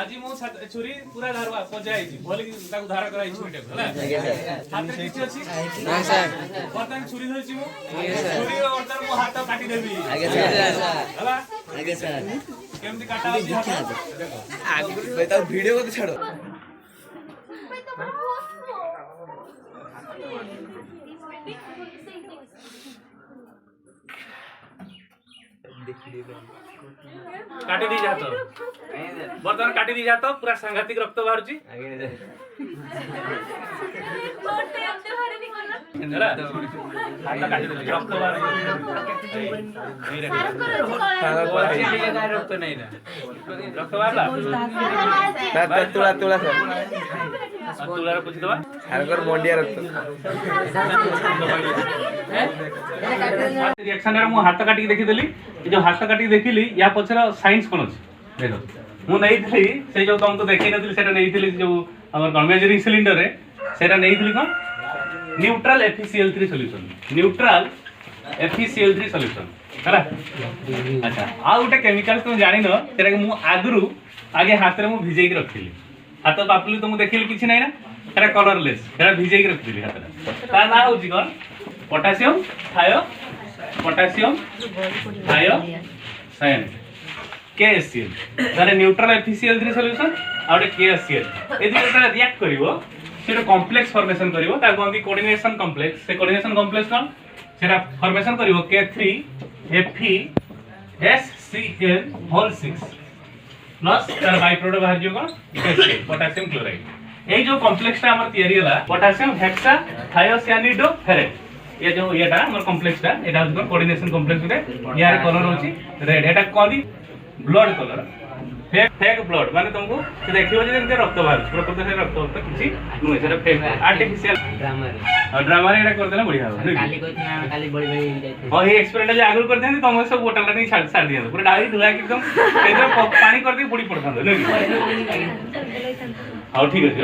আজি মো ছুরি পুরা ধারবা পজাই জি বলি তাকু ধার করাই ছুরিটা হলা আজ্ঞা স্যার হাতে কিছু আছে না স্যার বর্তমান ছুরি ধরছি মু ছুরি বর্তমান মো হাত কাটি দেবি আজ্ঞা স্যার হলা আজ্ঞা স্যার কেমতি কাটা আছে দেখো আগুর বেটা ভিডিও মতে ছাড়ো काटी दी जातो बर्तमान काटी दी जातो पूरा सांघातिक रक्त बाहर रक्त रिएक्शन हाथ काटी देखीदेली जो हाथ काटी देखिली या पछर साइंस कोन अछि देखो मु नै थी से जो तुमको देखै नथिली सेटा नै थी जो हमर कोन मेजरिंग सिलिंडर रे सेटा नै थी कोन neutral FeCl3 solution neutral FeCl3 solution हला अच्छा आ उटे केमिकल तुम जानि न सेटा मु आगरु आगे हाथ रे मु भिजै के रखिली हाथ बापली तुम देखिली किछि नै ना सेटा कलरलेस सेटा भिजै के रखिली हाथ रे ता ना होछि कोन पोटेशियम थायो पोटेशियम थायोसायनेट KCl तारे न्यूट्रल FeCl3 सॉल्यूशन और KCl ए दुटा रिएक्ट करिवो सेटा कॉम्प्लेक्स फॉर्मेशन करिवो ता कोनदी कोऑर्डिनेशन कॉम्प्लेक्स से कोऑर्डिनेशन कॉम्प्लेक्स कोन सेटा फॉर्मेशन करिवो K3FeSCl होल 6 प्लस तार बाय प्रोडक्ट बाहर जो कोन KCl पोटेशियम क्लोराइड ए जो कॉम्प्लेक्स ता हमर तयारी हला पोटेशियम हेक्सा थायोसायनिडो फेरेट ये जो येटा हमर कॉम्प्लेक्स ता एटा हमर कोऑर्डिनेशन कॉम्प्लेक्स रे यार कलर होची रेड एटा कोदी ब्लड कलर फेक ब्लड माने तुमको से देखियो जे रक्त बाहर प्रकृति से रक्त तो किछि नु एटा फेक आर्टिफिशियल ड्रामा रे एटा कर देला बढ़िया हो काली कोइना काली बड़ी बड़ी जाई ओ हे एक्सपेरिमेंट जे आगु कर देन तुम सब बोतल ला नहीं छाड़ दिया पूरा डाली धुला के एकदम एदर पानी कर दे बड़ी पड़ता हां ठीक है।